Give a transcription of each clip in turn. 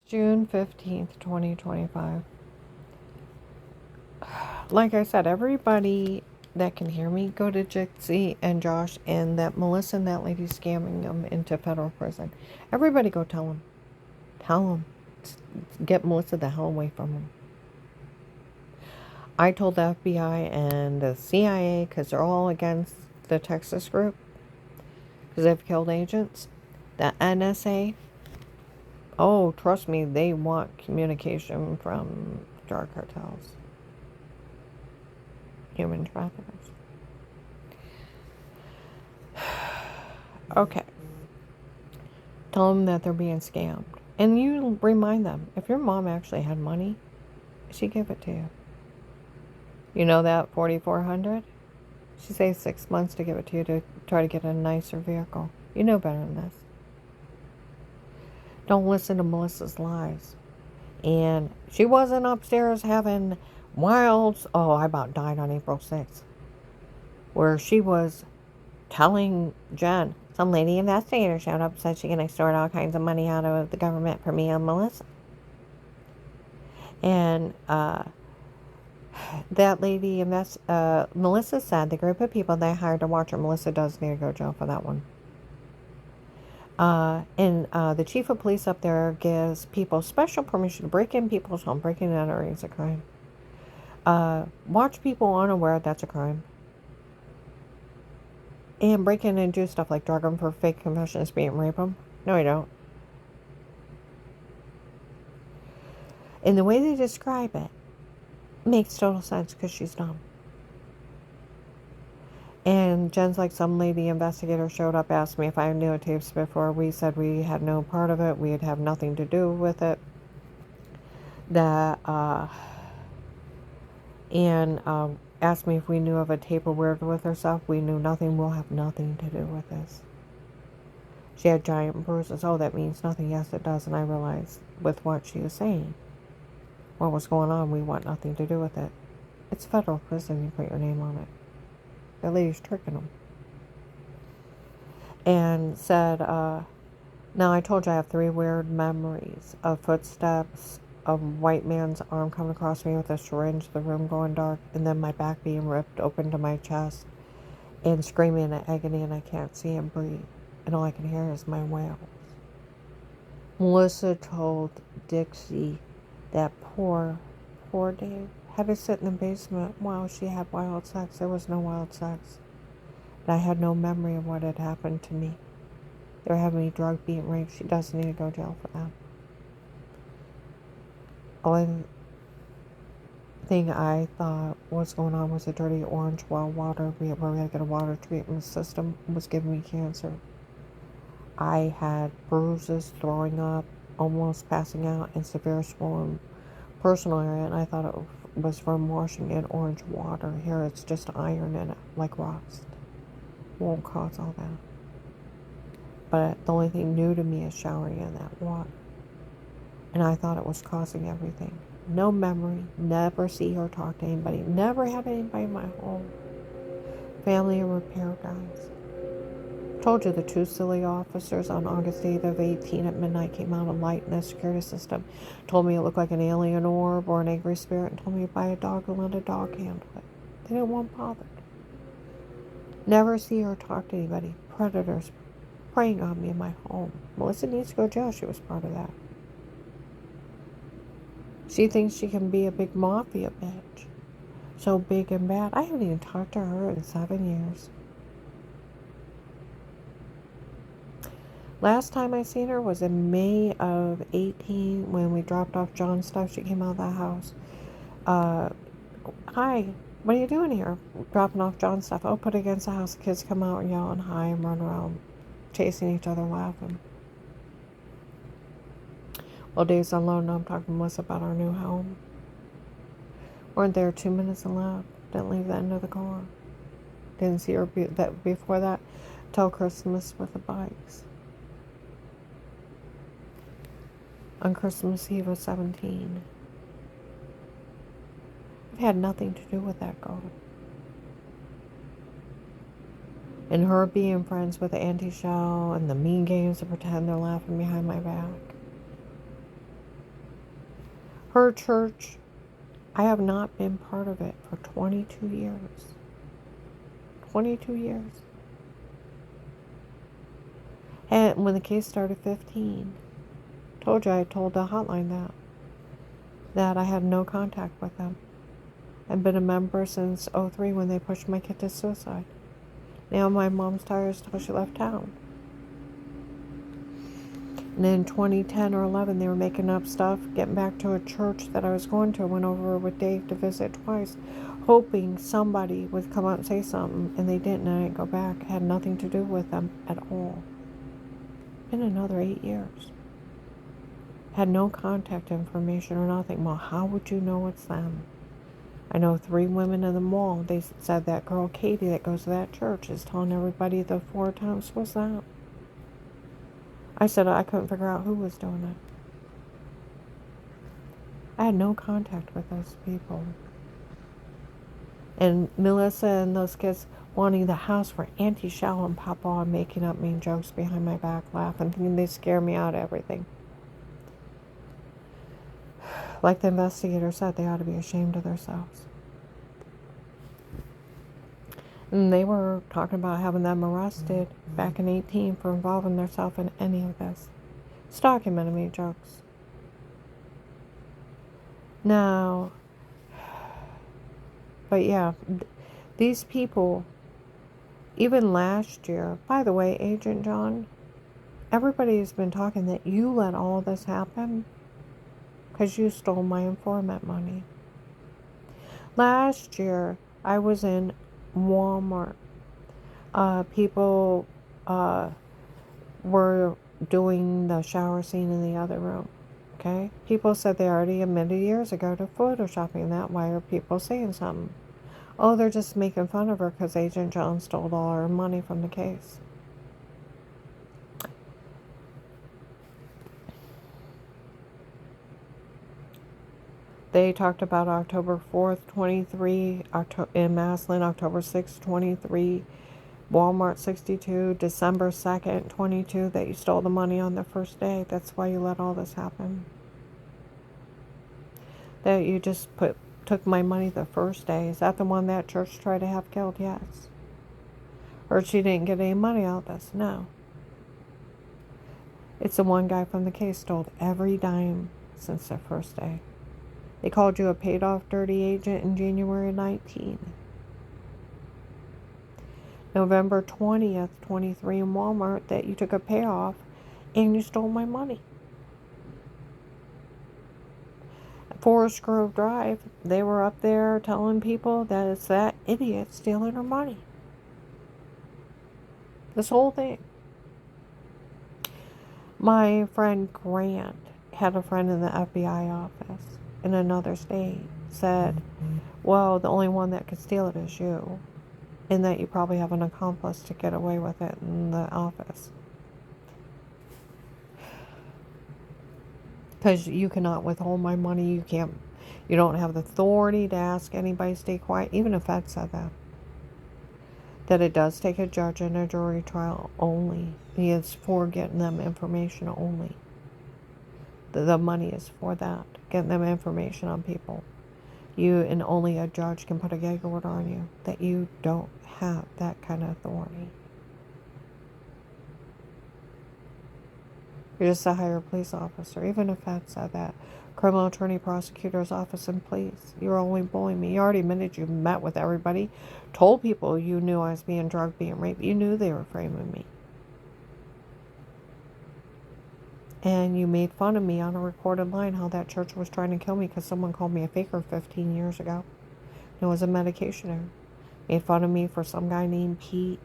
June 15th, 2025. Like I said, everybody that can hear me, go to Jixie and Josh and that Melissa and that lady scamming them into federal prison. Everybody go tell them. Tell them. Get Melissa the hell away from them. I told the FBI and the CIA, because they're all against the Texas group, because they've killed agents. The NSA, oh, trust me, they want communication from drug cartels, human traffickers. Okay. Tell them that they're being scammed. And you remind them, if your mom actually had money, she'd give it to you. You know that 4,400? She saved 6 months to give it to you to try to get a nicer vehicle. You know better than this. Don't listen to Melissa's lies. And she wasn't upstairs having wilds. Oh, I about died on April 6th. Where she was telling Jen, some lady investigator showed up and said she can extort all kinds of money out of the government for me and Melissa. And that lady, Melissa said the group of people they hired to watch her, Melissa does need to go to jail for that one. And the chief of police up there gives people special permission to break in people's home. Breaking and entering is a crime. Watch people unaware, that's a crime. And break in and do stuff like drug them for fake confessions, beat and rape them. No, you don't. And the way they describe it makes total sense because she's dumb. And Jen's like, some lady investigator showed up, asked me if I knew tapes before. We said we had no part of it. We'd have nothing to do with it. That, and asked me if we knew of a tape of Weird with herself. We knew nothing. We'll have nothing to do with this. She had giant bruises. Oh, that means nothing. Yes, it does. And I realized with what she was saying, what was going on, we want nothing to do with it. It's federal prison. You put your name on it. That lady's tricking them. And said, now I told you I have 3 weird memories of footsteps, a white man's arm coming across me with a syringe, the room going dark, and then my back being ripped open to my chest, and screaming in agony, and I can't see and breathe. And all I can hear is my wails. Melissa told Dixie that poor Dave had to sit in the basement while she had wild sex. There was no wild sex. And I had no memory of what had happened to me. They were having me drugged, beaten, raped. She doesn't need to go to jail for that. Only thing I thought was going on was a dirty orange well water where we had to get a water treatment system was giving me cancer. I had bruises, throwing up, almost passing out, and severe swollen personal area, and I thought it was from washing in orange water. Here it's just iron in it, like rust. Won't cause all that. But the only thing new to me is showering in that water. And I thought it was causing everything. No memory, never see or talk to anybody, never had anybody in my home. Family and repair guys. Told you the 2 silly officers on August 8th of 18 at midnight came out of light in the security system. Told me it looked like an alien orb or an angry spirit, and told me to buy a dog and let a dog handle it. They didn't want bothered. Never see or talk to anybody. Predators preying on me in my home. Melissa needs to go to jail. She was part of that. She thinks she can be a big mafia bitch. So big and bad. I haven't even talked to her in 7 years. Last time I seen her was in May of 18 when we dropped off John's stuff. She came out of the house. Hi, what are you doing here? Dropping off John's stuff. I'll put it against the house. The kids come out and yelling hi and run around chasing each other laughing. Well, Dave's unloading. I'm talking to Melissa about our new home. Weren't there 2 minutes and left. Didn't leave the end of the car. Didn't see her before that till Christmas with the bikes. On Christmas Eve of 17. I've had nothing to do with that girl. And her being friends with the Auntie Shell and the mean games to pretend they're laughing behind my back. Her church, I have not been part of it for 22 years. 22 years. And when the case started, 15. Told you, I told the hotline that I had no contact with them. I've been a member since '03 when they pushed my kid to suicide. Now my mom's tired until she left town. And in 2010 or 11, they were making up stuff, getting back to a church that I was going to. I went over with Dave to visit twice, hoping somebody would come out and say something, and they didn't, and I didn't go back. It had nothing to do with them at all. Been another 8 years. Had no contact information or nothing. Well, how would you know it's them? I know 3 women in the mall. They said that girl Katie that goes to that church is telling everybody the 4 times was that. I said I couldn't figure out who was doing it. I had no contact with those people. And Melissa and those kids wanting the house for Auntie Shell and Papa and making up mean jokes behind my back, laughing, thinking they scare me out of everything. Like the investigator said, they ought to be ashamed of themselves. And they were talking about having them arrested back in 18 for involving themselves in any of this. It's documented me jokes. Now, but yeah, these people, even last year, by the way, Agent John, everybody's been talking that you let all this happen because you stole my informant money. Last year, I was in Walmart. People were doing the shower scene in the other room. Okay? People said they already admitted years ago to photoshopping that. Why are people saying something? Oh, they're just making fun of her because Agent John stole all her money from the case. They talked about October 4th, 23, in Maslin, October 6th, 23, Walmart 62, December 2nd, 22, that you stole the money on the first day. That's why you let all this happen. That you just took my money the first day. Is that the one that church tried to have killed? Yes. Or she didn't get any money out of this? No. It's the one guy from the case stole every dime since the first day. They called you a paid-off dirty agent in January 19. November 20th, 23 in Walmart, that you took a payoff and you stole my money. Forest Grove Drive, they were up there telling people that it's that idiot stealing her money. This whole thing. My friend Grant had a friend in the FBI office in another state, said, well, the only one that could steal it is you, and that you probably have an accomplice to get away with it in the office. Because you cannot withhold my money, you don't have the authority to ask anybody to stay quiet. Even if Fed said that. That it does take a judge and a jury trial only. It's for getting them information only. The money is for that, getting them information on people. You and only a judge can put a gag order on you. That you don't have that kind of authority. You're just a higher police officer. Even if that said that. Criminal attorney, prosecutor's office, and police. You're only bullying me. You already admitted you met with everybody. Told people you knew I was being drugged, being raped. You knew they were framing me. And you made fun of me on a recorded line how that church was trying to kill me because someone called me a faker 15 years ago. It was a medication error. Made fun of me for some guy named Pete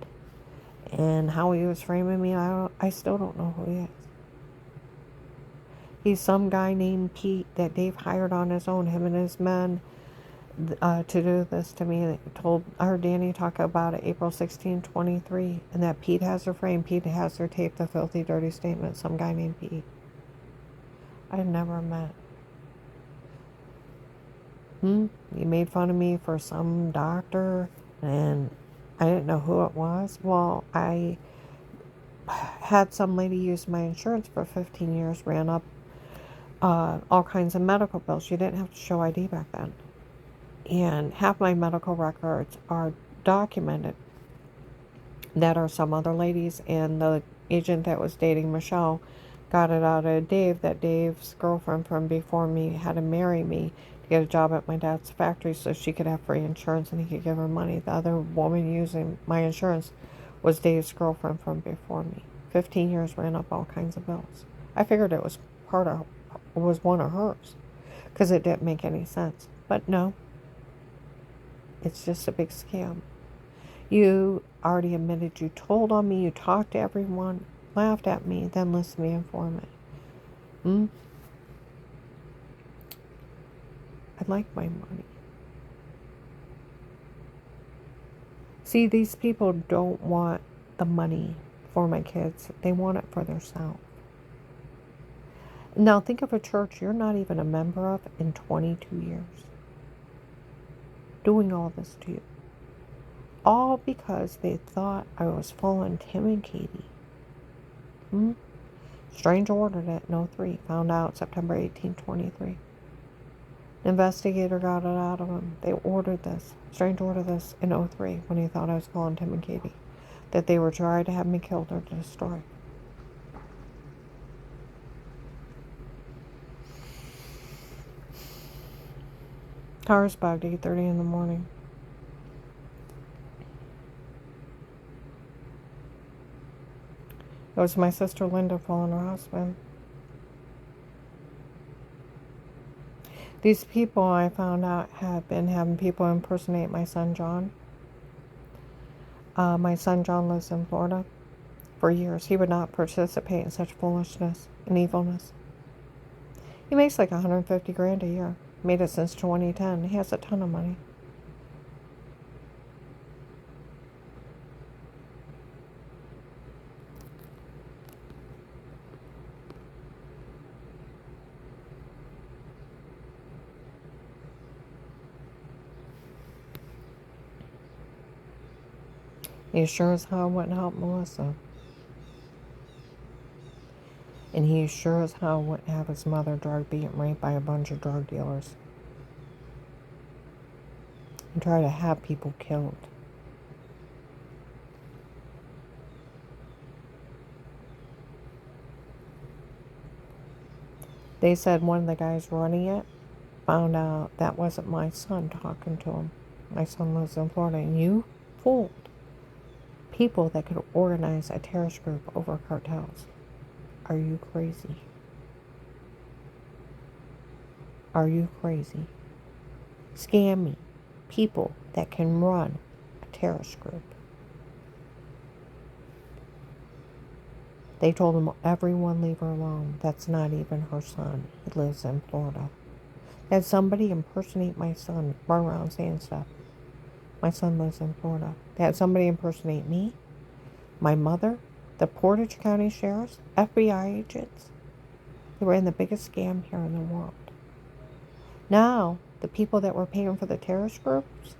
and how he was framing me. I still don't know who he is. He's some guy named Pete that Dave hired on his own, him and his men, to do this to me. I heard Danny talk about it April 16, 23, and that Pete has her frame. Pete has her tape, the filthy, dirty statement. Some guy named Pete. I've never met. You made fun of me for some doctor, and I didn't know who it was. Well, I had some lady use my insurance for 15 years, ran up all kinds of medical bills. You didn't have to show ID back then. And half my medical records are documented. That are some other ladies, and the agent that was dating Michelle got it out of Dave, that Dave's girlfriend from before me had to marry me to get a job at my dad's factory so she could have free insurance and he could give her money. The other woman using my insurance was Dave's girlfriend from before me. 15 years, ran up all kinds of bills. I figured it was one of hers because it didn't make any sense. But no, it's just a big scam. You already admitted you told on me, you talked to everyone, laughed at me, then listed me informant. I'd like my money. See, these people don't want the money for my kids. They want it for themselves. Now think of a church you're not even a member of in 22 years. Doing all this to you. All because they thought I was following Tim and Katie. Strange ordered it in 03. Found out September 18, 23. An investigator got it out of him. They ordered this. Strange ordered this in 03 when he thought I was calling Tim and Katie. That they were trying to have me killed or destroyed. Cars bugged 8:30 in the morning. It was my sister Linda following her husband. These people, I found out, had been having people impersonate my son John. My son John lives in Florida for years. He would not participate in such foolishness and evilness. He makes like $150,000 a year. Made it since 2010. He has a ton of money. He sure as hell wouldn't help Melissa. And he sure as hell wouldn't have his mother drug beat and raped by a bunch of drug dealers. And try to have people killed. They said one of the guys running it found out that wasn't my son talking to him. My son lives in Florida, and you fooled people that could organize a terrorist group over cartels. Are you crazy? Are you crazy? Scamming people that can run a terrorist group. They told him, everyone leave her alone. That's not even her son. He lives in Florida. They had somebody impersonate my son, run around saying stuff. My son lives in Florida. They had somebody impersonate me, my mother, the Portage County Sheriffs, FBI agents. They were in the biggest scam here in the world. Now, the people that were paying for the terrorist groups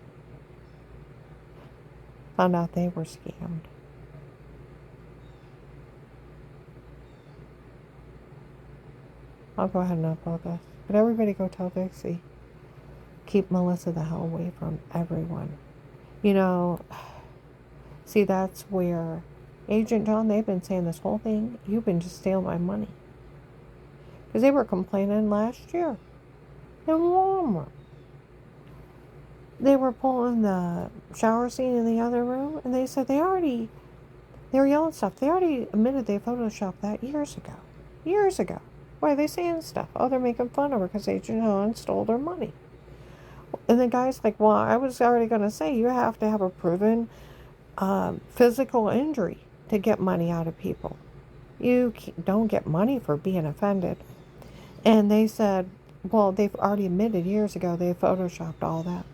found out they were scammed. I'll go ahead and upload this. But everybody go tell Dixie. Keep Melissa the hell away from everyone. You know, see, that's where Agent John, they've been saying this whole thing, you've been just stealing my money. Because they were complaining last year in Walmart. They were pulling the shower scene in the other room, and they said they were yelling stuff. They already admitted they photoshopped that years ago. Years ago. Why are they saying stuff? Oh, they're making fun of her because Agent John stole their money. And the guy's like, well, I was already going to say, you have to have a proven physical injury to get money out of people. You don't get money for being offended. And they said, well, they've already admitted years ago they photoshopped all that.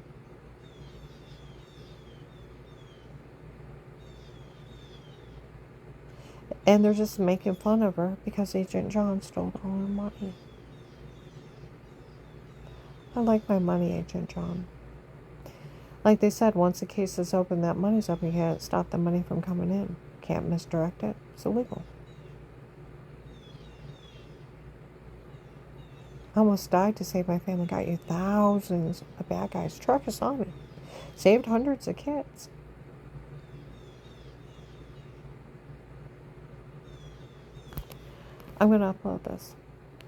And they're just making fun of her because Agent John stole all her money. I like my money, Agent John. Like they said, once the case is open, that money's open. You can't stop the money from coming in. Can't misdirect it. It's illegal. I almost died to save my family. Got you thousands of bad guys. Trust on me. Saved hundreds of kids. I'm going to upload this.